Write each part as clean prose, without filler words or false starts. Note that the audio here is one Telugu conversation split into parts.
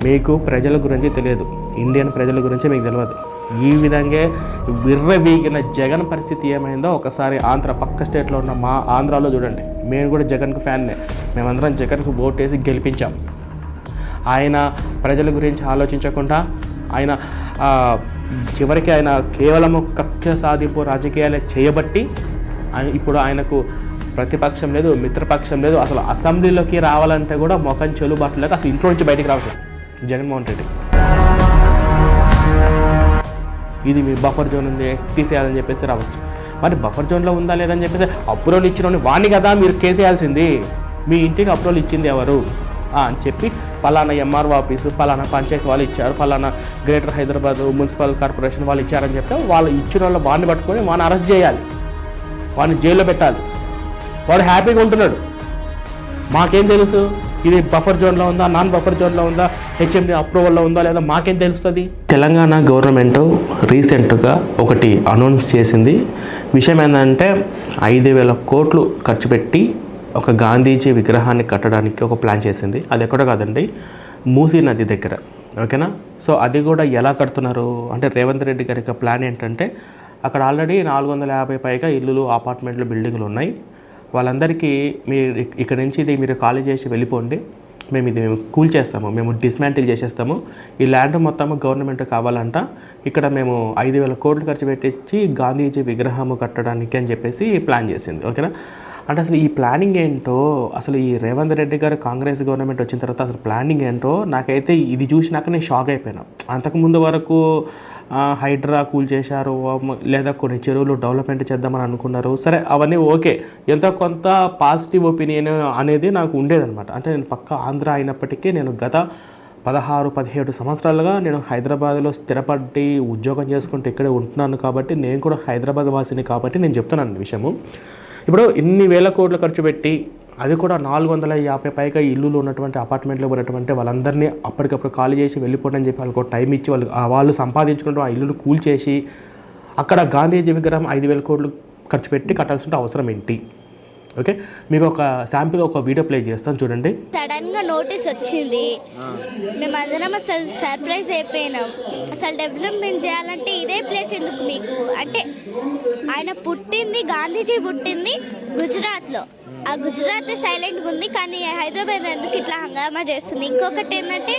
మీకు ప్రజల గురించి తెలియదు, ఇండియన్ ప్రజల గురించి మీకు తెలియదు. ఈ విధంగా విర్రవీగిన జగన్ పరిస్థితి ఏమైందో ఒకసారి పక్క స్టేట్లో ఉన్న మా ఆంధ్రాలో చూడండి. మేము కూడా జగన్కు ఫ్యాన్నే, మేమందరం జగన్కు ఓటేసి గెలిపించాం. ఆయన ప్రజల గురించి ఆలోచించకుండా ఆయన చివరికి ఆయన కేవలము కక్ష సాధింపు రాజకీయాలే చేయబట్టి ఇప్పుడు ఆయనకు ప్రతిపక్షం లేదు, మిత్రపక్షం లేదు. అసలు అసెంబ్లీలోకి రావాలంటే కూడా మొఖం చెలుబాటు లేక అసలు ఇంట్లో నుంచి బయటికి రావట్లేదు జగన్మోహన్ రెడ్డి. ఇది మీ బఫర్ జోన్ ఉంది, తీసేయాలని చెప్పేసి రావచ్చు. మరి బఫర్ జోన్లో ఉందా లేదని చెప్పేసి అప్రూవల్ ఇచ్చిన వాడిని కదా మీరు కేసేయాల్సింది. మీ ఇంటికి అప్రూవల్ ఇచ్చింది ఎవరు అని చెప్పి పలానా ఎంఆర్ఓ ఆఫీసు, పలానా పంచాయతీ వాళ్ళు ఇచ్చారు, పలానా గ్రేటర్ హైదరాబాద్ మున్సిపల్ కార్పొరేషన్ వాళ్ళు ఇచ్చారని చెప్తే వాళ్ళు ఇచ్చిన వాళ్ళు వాడిని పట్టుకొని వాడిని అరెస్ట్ చేయాలి, వాడిని జైల్లో పెట్టాలి. వాడు హ్యాపీగా ఉంటున్నాడు. మాకేం తెలుసు ఇది బఫర్ జోన్లో ఉందా, నాన్ బఫర్ జోన్లో ఉందా, హెచ్ఎండి అప్రూవల్లో ఉందా లేదా మాకేం తెలుస్తుంది. తెలంగాణ గవర్నమెంట్ రీసెంట్గా ఒకటి అనౌన్స్ చేసింది. విషయం ఏంటంటే 5,000 కోట్లు ఖర్చు పెట్టి ఒక గాంధీజీ విగ్రహాన్ని కట్టడానికి ఒక ప్లాన్ చేసింది. అది ఎక్కడో కాదండి, మూసీ నది దగ్గర. ఓకేనా. సో అది కూడా ఎలా కడుతున్నారు అంటే రేవంత్ రెడ్డి గారి యొక్క ప్లాన్ ఏంటంటే అక్కడ ఆల్రెడీ 450 పైగా ఇల్లులు, అపార్ట్మెంట్లు, బిల్డింగ్లు ఉన్నాయి. వాళ్ళందరికీ మీరు ఇక్కడ నుంచి ఇది మీరు ఖాళీ చేసి వెళ్ళిపోండి, మేము కూల్ చేస్తాము, మేము డిస్మాంటిల్ చేసేస్తాము, ఈ ల్యాండ్ మొత్తము గవర్నమెంట్ కావాలంట, ఇక్కడ మేము 5,000 కోట్లు ఖర్చు పెట్టించి గాంధీజీ విగ్రహము కట్టడానికి అని చెప్పేసి ప్లాన్ చేసింది. ఓకేనా. అంటే అసలు ఈ ప్లానింగ్ ఏంటో, అసలు ఈ రేవంత్ రెడ్డి గారు కాంగ్రెస్ గవర్నమెంట్ వచ్చిన తర్వాత అసలు ప్లానింగ్ ఏంటో నాకైతే ఇది చూసినాక నేను షాక్ అయిపోయినా. అంతకుముందు వరకు హైడ్రా కూల్ చేశారు, లేదా కొన్ని చెరువులు డెవలప్మెంట్ చేద్దామని అనుకున్నారు. సరే అవన్నీ ఓకే, ఎంతో కొంత పాజిటివ్ ఒపీనియన్ అనేది నాకు ఉండేదన్నమాట. అంటే నేను పక్క ఆంధ్ర అయినప్పటికీ నేను గత 16-17 సంవత్సరాలుగా నేను హైదరాబాద్లో స్థిరపడి ఉద్యోగం చేసుకుంటూ ఇక్కడే ఉంటున్నాను కాబట్టి నేను కూడా హైదరాబాద్ వాసిని కాబట్టి నేను చెప్తున్నాను విషయము. ఇప్పుడు ఇన్ని వేల కోట్లు ఖర్చు పెట్టి అది కూడా 450 పైగా ఇల్లులు ఉన్నటువంటి అపార్ట్మెంట్లో ఉన్నటువంటి వాళ్ళందరినీ అప్పటికప్పుడు ఖాళీ చేసి వెళ్ళిపోండి అని చెప్పి వాళ్ళకు టైం ఇచ్చి వాళ్ళు సంపాదించుకుంటూ ఆ ఇల్లులు కూల్ చేసి అక్కడ గాంధీజీ విగ్రహం 5,000 కోట్లు ఖర్చు పెట్టి కట్టాల్సిన అవసరం ఏంటి? ఓకే, మీకు ఒక శాంపిల్ ఒక వీడియో ప్లే చేస్తాను చూడండి. సడన్గా నోటీస్ వచ్చింది, మేమందరం అసలు సర్ప్రైజ్ అయిపోయినాం. అసలు డెవలప్మెంట్ చేయాలంటే ఇదే ప్లేస్ ఎందుకు మీకు అంటే ఆయన పుట్టింది, గాంధీజీ పుట్టింది గుజరాత్లో. ఆ గుజరాత్ సైలెంట్గా ఉంది, కానీ హైదరాబాద్ ఎందుకు ఇట్లా హంగామా చేస్తుంది? ఇంకొకటి ఏంటంటే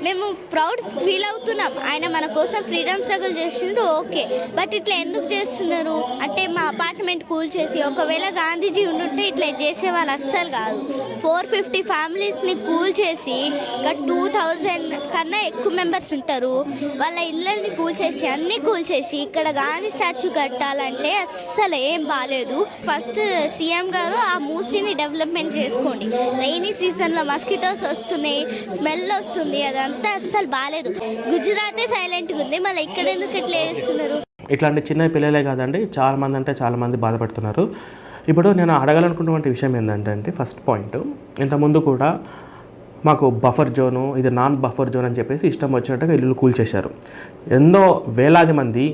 మేము ప్రౌడ్ ఫీల్ అవుతున్నాం, ఆయన మన కోసం ఫ్రీడమ్ స్ట్రగుల్ చేస్తుండ్రు ఓకే, బట్ ఇట్లా ఎందుకు చేస్తున్నారు అంటే మా అపార్ట్మెంట్ కూల్ చేసి, ఒకవేళ గాంధీజీ ఉండుంటే ఇట్లా చేసేవాళ్ళు అస్సలు కాదు. 450 ఫ్యామిలీస్ని కూల్ చేసి ఇంకా 2,000 కన్నా ఎక్కువ మెంబర్స్ ఉంటారు, వాళ్ళ ఇళ్ళని కూల్ చేసి అన్నీ కూల్ చేసి ఇక్కడ గాంధీ స్టాచ్యూ కట్టాలంటే అస్సలు ఏం బాగాలేదు. ఫస్ట్ సీఎం గారు ఆ మూసీని డెవలప్మెంట్ చేసుకోండి. రైనీ సీజన్లో మస్కిటోస్ వస్తున్నాయి, స్మెల్ వస్తుంది, అదంతా అస్సలు బాగాలేదు. గుజరాతే సైలెంట్గా ఉంది, మళ్ళీ ఇక్కడ ఎందుకు ఇట్లా చేస్తున్నారు? ఇట్లాంటి చిన్న పిల్లలే కాదండి, చాలామంది అంటే చాలామంది బాధపడుతున్నారు. ఇప్పుడు నేను అడగాలనుకున్నటువంటి విషయం ఏంటంటే ఫస్ట్ పాయింట్, ఇంతకుముందు కూడా మాకు బఫర్ జోను, ఇది నాన్ బఫర్ జోన్ అని చెప్పేసి ఇష్టం వచ్చినట్టుగా ఇల్లు కూల్చేశారు. ఎన్నో వేలాది మంది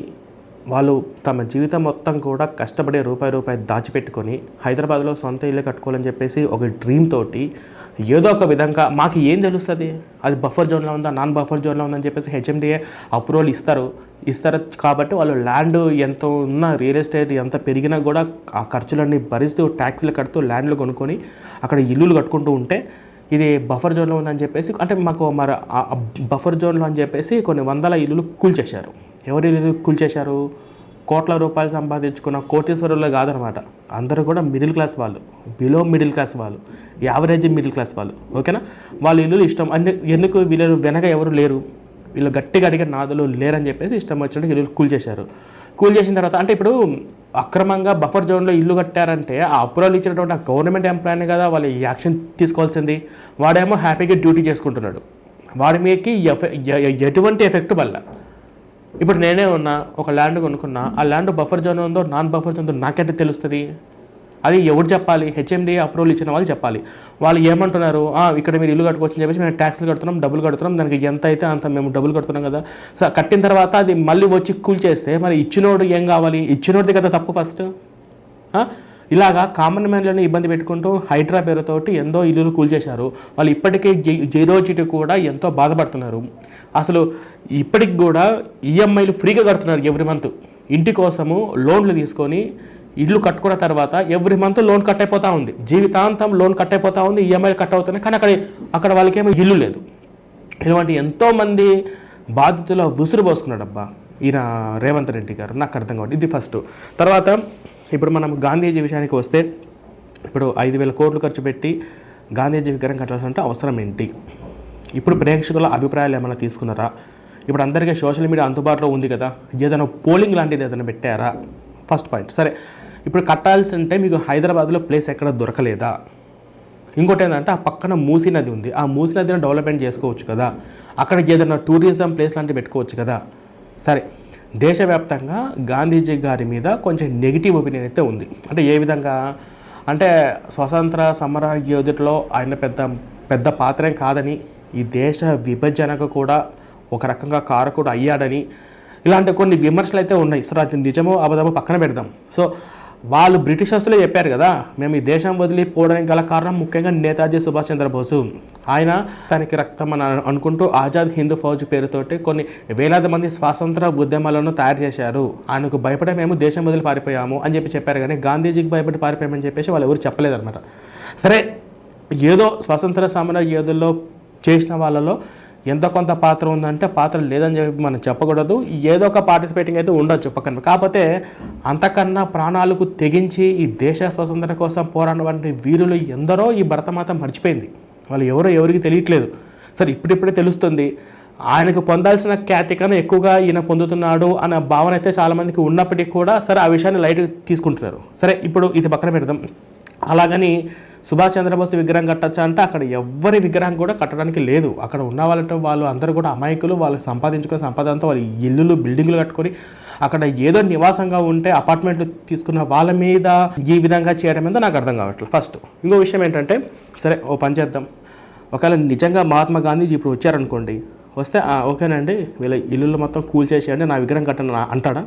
వాళ్ళు తమ జీవితం మొత్తం కూడా కష్టపడే రూపాయి దాచిపెట్టుకొని హైదరాబాద్లో సొంత ఇల్లు కట్టుకోవాలని చెప్పేసి ఒక డ్రీమ్ తోటి ఏదో ఒక విధంగా మాకు ఏం తెలుస్తుంది అది బఫర్ జోన్లో ఉందా నాన్ బఫర్ జోన్లో ఉందని చెప్పేసి హెచ్ఎండిఏ అప్రూవల్ ఇస్తారు కాబట్టి వాళ్ళు ల్యాండ్ ఎంత ఉన్న రియల్ ఎస్టేట్ ఎంత పెరిగినా కూడా ఆ ఖర్చులన్నీ భరిస్తూ ట్యాక్స్లు కడుతూ ల్యాండ్లు కొనుక్కొని అక్కడ ఇల్లులు కట్టుకుంటూ ఉంటే ఇది బఫర్ జోన్లో ఉందని చెప్పేసి అంటే మాకు మరి బఫర్ జోన్లో అని చెప్పేసి కొన్ని వందల ఇల్లులు కూల్చేశారు. ఎవరు ఇల్లు కూల్చేశారు? కోట్ల రూపాయలు సంపాదించుకున్న కోటీశ్వరులు కాదనమాట. అందరూ కూడా మిడిల్ క్లాస్ వాళ్ళు, బిలో మిడిల్ క్లాస్ వాళ్ళు, యావరేజ్ మిడిల్ క్లాస్ వాళ్ళు. ఓకేనా. వాళ్ళ ఇల్లులు ఇష్టం అంటే ఎందుకు వీళ్ళు వెనక ఎవరు లేరు, వీళ్ళు గట్టిగా అడిగే నాదులు లేరని చెప్పేసి ఇష్టం వచ్చినట్టు ఇల్లు కూల్చేశారు. కూల్చేసిన తర్వాత అంటే ఇప్పుడు అక్రమంగా బఫర్ జోన్లో ఇల్లు కట్టారంటే ఆ అప్రూవల్ ఇచ్చినటువంటి ఆ గవర్నమెంట్ ఎంప్లాయీని కదా వాళ్ళు యాక్షన్ తీసుకోవాల్సింది. వాడేమో హ్యాపీగా డ్యూటీ చేసుకుంటున్నాడు, వాడి మీదకి ఎటువంటి ఎఫెక్ట్ వల్ల. ఇప్పుడు నేనే ఉన్నా ఒక ల్యాండ్ కొనుక్కున్నా, ఆ ల్యాండ్ బఫర్ జోన్ ఉందో నాన్ బఫర్ జోన్ ఉందో నాకంటే తెలుస్తుంది. అది ఎవరు చెప్పాలి? హెచ్ఎండిఏ అప్రూవల్ ఇచ్చిన వాళ్ళు చెప్పాలి. వాళ్ళు ఏమంటున్నారు, ఇక్కడ మీరు ఇల్లు కట్టుకోవచ్చని చెప్పేసి మేము ట్యాక్స్లు కడుతున్నాం, డబ్బులు కడుతున్నాం, దానికి ఎంత అయితే అంత మేము డబ్బులు కడుతున్నాం కదా. సో కట్టిన తర్వాత అది మళ్ళీ వచ్చి కూల్ చేస్తే మరి ఇచ్చినోడు ఏం కావాలి? ఇచ్చినోడిది కదా తప్పు ఫస్ట్. ఇలాగా కామన్ మ్యాన్లను ఇబ్బంది పెట్టుకుంటూ హైడ్రా పేరుతోటి ఎంతో ఇల్లులు కూల్చేశారు. వాళ్ళు ఇప్పటికే జీరోచిటి కూడా ఎంతో బాధపడుతున్నారు. అసలు ఇప్పటికి కూడా ఈఎంఐలు ఫ్రీగా కడుతున్నారు ఎవ్రీ మంత్. ఇంటి కోసము లోన్లు తీసుకొని ఇల్లు కట్టుకున్న తర్వాత ఎవ్రీ మంత్ లోన్ కట్ అయిపోతూ ఉంది, జీవితాంతం లోన్ కట్ అయిపోతూ ఉంది, ఈఎంఐలు కట్ అవుతున్నాయి. కానీ అక్కడ వాళ్ళకేమో ఇల్లు లేదు. ఇలాంటి ఎంతోమంది బాధితులు ఉసురు పోసుకున్నాడు అబ్బా ఈయన రేవంత్ రెడ్డి గారు. నాకు అర్థం కావట్లేదు. ఇది ఫస్ట్. తర్వాత ఇప్పుడు మనం గాంధీజీ విషయానికి వస్తే, ఇప్పుడు 5,000 కోట్లు ఖర్చు పెట్టి గాంధీజీ విగ్రహం కట్టాల్సిన అవసరం ఏంటి? ఇప్పుడు ప్రేక్షకుల అభిప్రాయాలు ఏమైనా తీసుకున్నారా? ఇప్పుడు అందరికీ సోషల్ మీడియా అందుబాటులో ఉంది కదా, ఏదైనా పోలింగ్ లాంటిది ఏదైనా పెట్టారా? First point. సరే, ఇప్పుడు కట్టాల్సి ఉంటే మీకు హైదరాబాద్లో ప్లేస్ ఎక్కడ దొరకలేదా? ఇంకోటి ఏంటంటే ఆ పక్కన మూసీ నది ఉంది, ఆ మూసీ నదిని డెవలప్మెంట్ చేసుకోవచ్చు కదా, అక్కడ ఏదైనా టూరిజం ప్లేస్ లాంటివి పెట్టుకోవచ్చు కదా. సరే, దేశవ్యాప్తంగా గాంధీజీ గారి మీద కొంచెం నెగిటివ్ ఒపీనియన్ అయితే ఉంది. అంటే ఏ విధంగా అంటే స్వతంత్ర సమర యోధుడిలో ఆయన పెద్ద పాత్రేం కాదని, ఈ దేశ విభజనకు కూడా ఒక రకంగా కారకుడు అయ్యాడని, ఇలాంటి కొన్ని విమర్శలు అయితే ఉన్నాయి. సో అది నిజమో అబద్ధమో పక్కన పెడదాం. సో వాళ్ళు బ్రిటిషర్స్లో చెప్పారు కదా, మేము ఈ దేశం వదిలిపోవడానికి గల కారణం ముఖ్యంగా నేతాజీ సుభాష్ చంద్రబోసు. ఆయన తనకి రక్తం అని అనుకుంటూ ఆజాద్ హిందూ ఫౌజ్ పేరుతోటి కొన్ని వేలాది మంది స్వాతంత్ర ఉద్యమాలను తయారు చేశారు. ఆయనకు భయపడే మేము దేశం వదిలి పారిపోయాము అని చెప్పారు. కానీ గాంధీజీకి భయపడి పారిపోయామని చెప్పేసి వాళ్ళు ఎవరు చెప్పలేదన్నమాట. సరే, ఏదో స్వాతంత్ర సమర యోధుల్లో చేసిన వాళ్ళలో ఎంత కొంత పాత్ర ఉందంటే పాత్ర లేదని చెప్పి మనం చెప్పకూడదు. ఏదో ఒక పార్టిసిపేటింగ్ అయితే ఉండొచ్చు పక్కన. కాకపోతే అంతకన్నా ప్రాణాలకు తెగించి ఈ దేశ స్వతంత్రం కోసం పోరాడినటువంటి వీరులు ఎందరో ఈ భరతమాత మర్చిపోయింది. వాళ్ళు ఎవరికి తెలియట్లేదు. సరే, ఇప్పుడిప్పుడే తెలుస్తుంది. ఆయనకు పొందాల్సిన ఖ్యాతి కన్నా ఎక్కువగా ఈయన పొందుతున్నాడు అన్న భావన అయితే చాలామందికి ఉన్నప్పటికీ కూడా సరే ఆ విషయాన్ని లైట్ తీసుకుంటున్నారు. సరే, ఇప్పుడు ఇది పక్కన పెడదాం. అలాగని సుభాష్ చంద్రబోస్ విగ్రహం కట్టచ్చా అంటే అక్కడ ఎవరి విగ్రహం కూడా కట్టడానికి లేదు. అక్కడ ఉన్న వాళ్ళు అందరూ కూడా అమాయకులు. వాళ్ళు సంపాదించుకునే సంపాదనతో వాళ్ళు ఇల్లులు బిల్డింగ్లు కట్టుకొని అక్కడ ఏదో నివాసంగా ఉంటే అపార్ట్మెంట్లు తీసుకున్న వాళ్ళ మీద ఈ విధంగా చేయడం మీద నాకు అర్థం కావట్లేదు. ఫస్ట్ ఇంకో విషయం ఏంటంటే, సరే ఓ పని చేద్దాం, ఒకవేళ నిజంగా మహాత్మా గాంధీజీ ఇప్పుడు వచ్చారనుకోండి, వస్తే ఓకేనండి వీళ్ళ ఇల్లులు మొత్తం కూల్చేసేయండి, నా విగ్రహం కట్టను అంటాడా?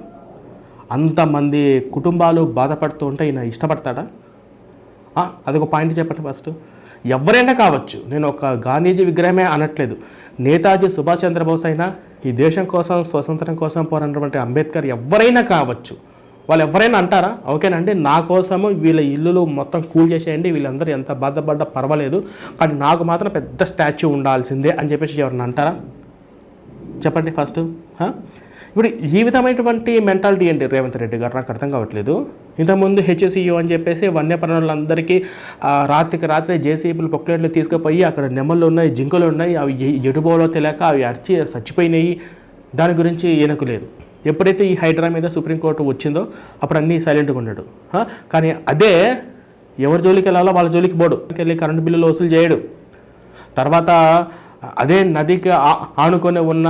అంతమంది కుటుంబాలు బాధపడుతూ ఉంటే ఈయన ఇష్టపడతాడా? అదొక పాయింట్ చెప్పండి. ఫస్ట్ ఎవరైనా కావచ్చు, నేను ఒక గాంధీజీ విగ్రహమే అనట్లేదు, నేతాజీ సుభాష్ చంద్రబోస్ అయినా, ఈ దేశం కోసం స్వతంత్రం కోసం పోరాడినటువంటి అంబేద్కర్ ఎవరైనా కావచ్చు, వాళ్ళు ఎవరైనా అంటారా ఓకేనండి నా కోసము వీళ్ళ ఇల్లులు మొత్తం కూల్ చేసేయండి, వీళ్ళందరూ ఎంత బాధపడ్డా పర్వాలేదు, కానీ నాకు మాత్రం పెద్ద స్టాచ్యూ ఉండాల్సిందే అని చెప్పేసి ఎవరన్నా అంటారా? చెప్పండి ఫస్ట్. ఇప్పుడు ఈ విధమైనటువంటి మెంటాలిటీ ఏంటి రేవంత్ రెడ్డి గారు? నాకు అర్థం కావట్లేదు. ఇంతకుముందు హెచ్సియు అని చెప్పేసి వన్యప్రాణులందరికీ రాత్రికి రాత్రి జేసీబీలు పొక్లెట్లు తీసుకుపోయి అక్కడ నెమళ్ళు ఉన్నాయి, జింకలు ఉన్నాయి, అవి ఎటుపోలో తెలియక అవి అరిచి చచ్చిపోయినాయి. దాని గురించి ఈయనకు లేదు. ఎప్పుడైతే ఈ హైడ్రా మీద సుప్రీంకోర్టు వచ్చిందో అప్పుడు అన్నీ సైలెంట్గా ఉన్నాడు. కానీ అదే ఎవరి జోలికి వెళ్ళాలో వాళ్ళ జోలికి పోడు, వెళ్ళి కరెంటు బిల్లులు వసూలు చేయడు. తర్వాత అదే నదికి ఆనుకొని ఉన్న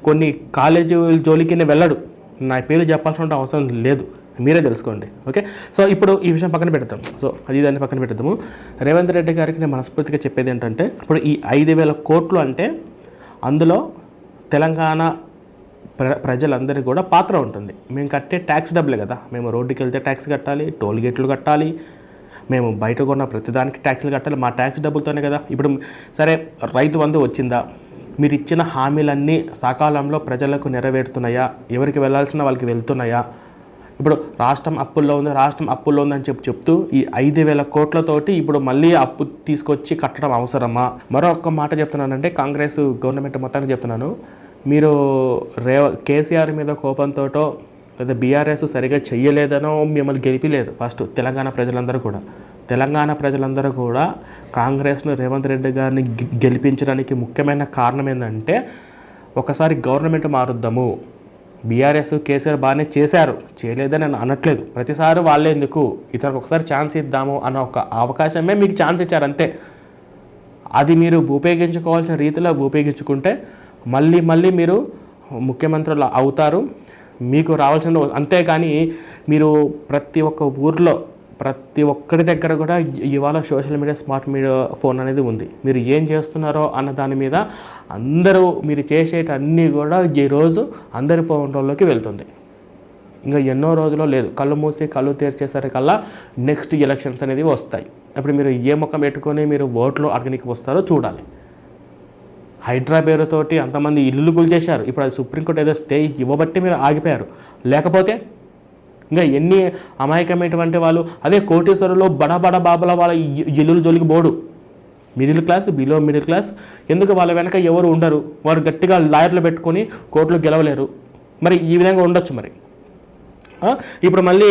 కొన్ని కాలేజీ జోలికి వెళ్ళడు. నా పేరు చెప్పాల్సిన అవసరం లేదు, మీరే తెలుసుకోండి. ఓకే, సో ఇప్పుడు ఈ విషయం పక్కన పెడతాం. సో దాన్ని పక్కన పెడతాము. రేవంత్ రెడ్డి గారికి నేను మనస్ఫూర్తిగా చెప్పేది ఏంటంటే, ఇప్పుడు ఈ 5,000 కోట్లు అంటే అందులో తెలంగాణ ప్రజలందరికీ కూడా పాత్ర ఉంటుంది. మేము కట్టే ట్యాక్స్ డబ్బులే కదా, మేము రోడ్డుకి వెళ్తే ట్యాక్స్ కట్టాలి, టోల్ గేట్లు కట్టాలి, మేము బయట కొన్న ప్రతిదానికి ట్యాక్స్లు కట్టాలి, మా ట్యాక్స్ డబ్బులతోనే కదా. ఇప్పుడు సరే రైతు బంధు వచ్చిందా, మీరు ఇచ్చిన హామీలన్నీ సకాలంలో ప్రజలకు నెరవేరుతున్నాయా, ఎవరికి వెళ్ళాల్సిన వాళ్ళకి వెళ్తున్నాయా? ఇప్పుడు రాష్ట్రం అప్పుల్లో ఉందని చెప్తూ ఈ 5,000 కోట్లతోటి ఇప్పుడు మళ్ళీ అప్పు తీసుకొచ్చి కట్టడం అవసరమా? మరొక మాట చెప్తున్నానంటే, కాంగ్రెస్ గవర్నమెంట్ మొత్తానికి చెప్తున్నాను, మీరు కేసీఆర్ మీద కోపంతోటో లేదా బీఆర్ఎస్ సరిగా చెయ్యలేదనో మిమ్మల్ని గెలిపిలేదు. ఫస్ట్ తెలంగాణ ప్రజలందరూ కూడా కాంగ్రెస్ను రేవంత్ రెడ్డి గారిని గెలిపించడానికి ముఖ్యమైన కారణం ఏంటంటే, ఒకసారి గవర్నమెంట్ మారుద్దాము, బీఆర్ఎస్ కేసీఆర్ బాగానే చేశారు, చేయలేదని నేను అనట్లేదు, ప్రతిసారి వాళ్ళే ఎందుకు, ఇతనికి ఒకసారి ఛాన్స్ ఇద్దాము అన్న ఒక అవకాశమే మీకు ఛాన్స్ ఇచ్చారు అంతే. అది మీరు ఉపయోగించుకోవాల్సిన రీతిలో ఉపయోగించుకుంటే మళ్ళీ మీరు ముఖ్యమంత్రులు అవుతారు, మీకు రావాల్సిన. అంతేకాని మీరు ప్రతి ఒక్క ఊర్లో ప్రతి ఒక్కరి దగ్గర కూడా ఇవాళ social media smart media phone అనేది ఉంది. మీరు ఏం చేస్తున్నారో అన్న దాని మీద అందరూ మీరు చేసేటన్నీ కూడా ఈరోజు అందరి ఫోన్లోకి వెళ్తుంది. ఇంకా ఎన్నో రోజుల్లో లేదు, కళ్ళు మూసి కళ్ళు తెరిచేసరికల్లా నెక్స్ట్ ఎలక్షన్స్ అనేది వస్తాయి. అప్పుడు మీరు ఏ ముఖం పెట్టుకొని మీరు ఓట్లు అక్కడికి వస్తారో చూడాలి. హైడ్రా పేరుతోటి అంతమంది ఇల్లులు కూల్చేశారు. ఇప్పుడు అది సుప్రీంకోర్టు ఏదో స్టే ఇవ్వబట్టి మీరు ఆగిపోయారు. లేకపోతే ఇంకా ఎన్ని అమాయకమైనటువంటి వాళ్ళు, అదే కోటీశ్వరులు బడా బాబుల వాళ్ళ ఇల్లులు జోలికి బోడు. Middle class, below middle class, ఎందుకు వాళ్ళ వెనక ఎవరు ఉండరు, వారు గట్టిగా లాయర్లు పెట్టుకొని కోర్టులు గెలవలేరు. మరి ఈ విధంగా ఉండొచ్చు. మరి ఇప్పుడు మళ్ళీ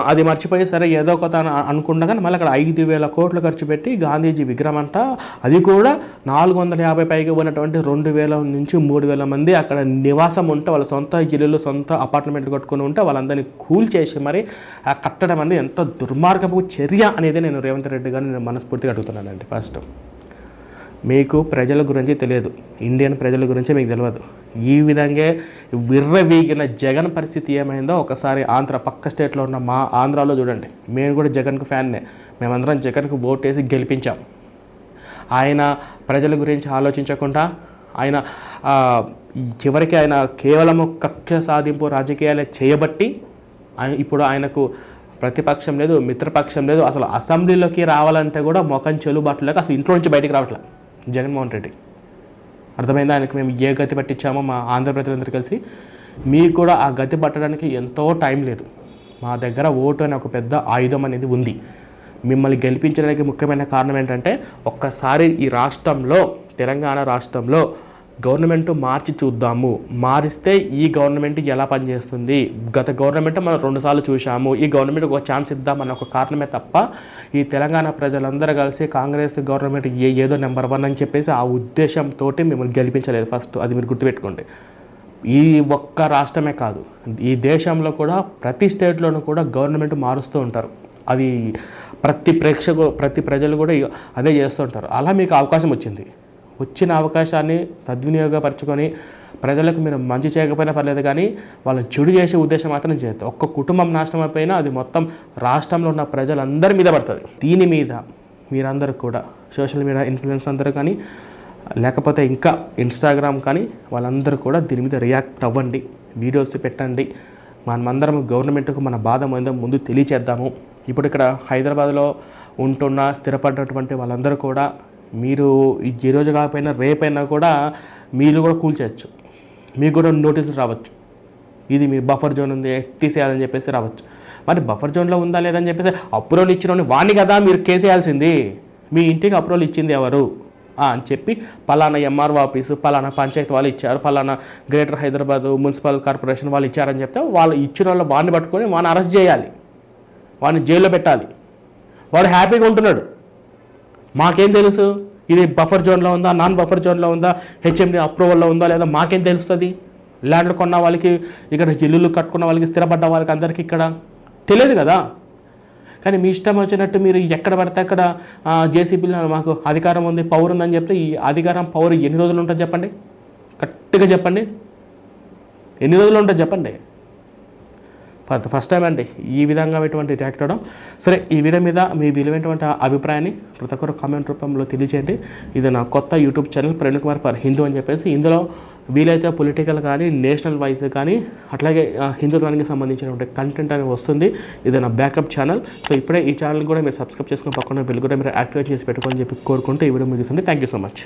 అది మర్చిపోయి సరే ఏదో ఒక అనుకుంటా, కానీ మళ్ళీ అక్కడ 5,000 కోట్లు ఖర్చు పెట్టి గాంధీజీ విగ్రహం అంట, అది కూడా 450 పైగా ఉన్నటువంటి 2,000 నుంచి 3,000 మంది అక్కడ నివాసం ఉంటే, వాళ్ళ సొంత ఇల్లులు సొంత అపార్ట్మెంట్లు కట్టుకుని ఉంటే వాళ్ళందరినీ కూల్ చేసి మరి ఆ కట్టడం అనేది ఎంత దుర్మార్గపు చర్య అనేది నేను రేవంత్ రెడ్డి గారిని నేను మనస్ఫూర్తిగా అడుగుతున్నానండి. ఫస్ట్ మీకు ప్రజల గురించి తెలియదు, ఇండియన్ ప్రజల గురించి మీకు తెలియదు. ఈ విధంగా విర్రవీగిన జగన్ పరిస్థితి ఏమైందో ఒకసారి ఆంధ్ర పక్క స్టేట్లో ఉన్న మా ఆంధ్రాలో చూడండి. మేము కూడా జగన్కు ఫ్యాన్నే, మేమందరం జగన్కు ఓటేసి గెలిపించాం. ఆయన ప్రజల గురించి ఆలోచించకుండా ఆయన చివరికి ఆయన కేవలము కక్ష సాధింపు రాజకీయాలే చేయబట్టి ఇప్పుడు ఆయనకు ప్రతిపక్షం లేదు, మిత్రపక్షం లేదు. అసలు అసెంబ్లీలోకి రావాలంటే కూడా మొఖం చెలుబాటు లేక అసలు ఇంట్లో నుంచి బయటికి రావట్లే జగన్మోహన్ రెడ్డి. అర్థమైందా? ఆయనకు మేము ఏ గతి పట్టించామో మా ఆంధ్ర ప్రజలందరూ కలిసి. మీకు కూడా ఆ గతి పట్టడానికి ఎంతో టైం లేదు. మా దగ్గర ఓటు అనే ఒక పెద్ద ఆయుధం అనేది ఉంది. మిమ్మల్ని గెలిపించడానికి ముఖ్యమైన కారణం ఏంటంటే, ఒక్కసారి ఈ రాష్ట్రంలో, తెలంగాణ రాష్ట్రంలో గవర్నమెంట్ మార్చి చూద్దాము. మారిస్తే ఈ గవర్నమెంట్ ఎలా పనిచేస్తుంది, గత గవర్నమెంట్ మనం 2 సార్లు చూసాము, ఈ గవర్నమెంట్ ఒక ఛాన్స్ ఇద్దామన్న ఒక కారణమే తప్ప ఈ తెలంగాణ ప్రజలందరూ కలిసి కాంగ్రెస్ గవర్నమెంట్ ఏదో నెంబర్ 1 అని చెప్పేసి ఆ ఉద్దేశంతో మిమ్మల్ని గెలిపించలేదు. ఫస్ట్ అది మీరు గుర్తుపెట్టుకోండి. ఈ ఒక్క రాష్ట్రమే కాదు, ఈ దేశంలో కూడా ప్రతి స్టేట్లోనూ కూడా గవర్నమెంట్ మారుస్తూ ఉంటారు. అది ప్రతి ప్రజలు కూడా అదే చేస్తూ ఉంటారు. అలా మీకు అవకాశం వచ్చింది. వచ్చిన అవకాశాన్ని సద్వినియోగపరచుకొని ప్రజలకు మీరు మంచి చేయకపోయినా పర్లేదు, కానీ వాళ్ళు చెడు చేసే ఉద్దేశం మాత్రం చేయొద్దు. ఒక్క కుటుంబం నాశనం అయిపోయినా అది మొత్తం రాష్ట్రంలో ఉన్న ప్రజలందరి మీద పడుతుంది. దీని మీద మీరందరూ కూడా సోషల్ మీడియా ఇన్ఫ్లుయెన్స్ అందరూ కానీ, లేకపోతే ఇంకా ఇన్స్టాగ్రామ్ కానీ, వాళ్ళందరూ కూడా దీని మీద రియాక్ట్ అవ్వండి, వీడియోస్ పెట్టండి. మనమందరం గవర్నమెంట్కు మన బాధ ముందు తెలియచేద్దాము. ఇప్పుడు ఇక్కడ హైదరాబాద్లో ఉంటున్న స్థిరపడినటువంటి వాళ్ళందరూ కూడా మీరు ఈరోజు కాకపోయినా రేపైనా కూడా మీరు కూడా కూల్చేయచ్చు. మీకు కూడా నోటీసులు రావచ్చు, ఇది మీ బఫర్ జోన్ ఉంది తీసేయాలని చెప్పేసి రావచ్చు. మరి బఫర్ జోన్లో ఉందా లేదని చెప్పేసి అప్రూవల్ ఇచ్చిన వాడిని కదా మీరు కేసేయాల్సింది. మీ ఇంటికి అప్రూవల్ ఇచ్చింది ఎవరు అని చెప్పి పలానా ఎంఆర్ఓ ఆఫీసు, పలానా పంచాయతీ వాళ్ళు ఇచ్చారు, పలానా గ్రేటర్ హైదరాబాద్ మున్సిపల్ కార్పొరేషన్ వాళ్ళు ఇచ్చారని చెప్తే వాళ్ళు ఇచ్చిన వాళ్ళు వాడిని పట్టుకొని వాడిని అరెస్ట్ చేయాలి, వాడిని జైల్లో పెట్టాలి. వాడు హ్యాపీగా ఉంటున్నాడు. మాకేం తెలుసు ఇది బఫర్ జోన్లో ఉందా, నాన్ బఫర్ జోన్లో ఉందా, హెచ్ఎండి అప్రూవల్లో ఉందా లేదా మాకేం తెలుస్తుంది? ల్యాండ్లు కొన్న వాళ్ళకి, ఇక్కడ ఇల్లులు కట్టుకున్న వాళ్ళకి, స్థిరపడ్డ వాళ్ళకి అందరికీ ఇక్కడ తెలియదు కదా. కానీ మీ ఇష్టం వచ్చినట్టు మీరు ఎక్కడ పడితే అక్కడ జేసీబీలో మాకు అధికారం ఉంది, పవర్ ఉందని చెప్తే ఈ అధికారం పవర్ ఎన్ని రోజులు ఉంటుంది చెప్పండి? కరెక్ట్గా చెప్పండి, ఎన్ని రోజులు ఉంటుంది చెప్పండి? ఫస్ట్ టైం అండి ఈ విధంగా ఇటువంటి రియాక్ట్ అవ్వడం. సరే, ఈ వీడియో మీద మీ విలువైనటువంటి అభిప్రాయాన్ని ప్రతి ఒక్కరు కామెంట్ రూపంలో తెలియజేయండి. ఇది నా కొత్త YouTube channel Praveen Kumar for Hindu అని చెప్పేసి. ఇందులో వీలైతే పొలిటికల్ కానీ, నేషనల్ వైజ్ కానీ, అట్లాగే హిందుత్వానికి సంబంధించినటువంటి కంటెంట్ అనేది వస్తుంది. ఇది నా బ్యాకప్ ఛానల్. సో ఇప్పుడే ఈ ఛానల్ కూడా మీరు సబ్స్క్రైబ్ చేసుకుని పక్కన బిల్ కూడా మీరు యాక్టివేట్ చేసి పెట్టుకోని చెప్పి కోరుకుంటూ ఈ వీడియో ముగిస్తుంది. Thank you so much.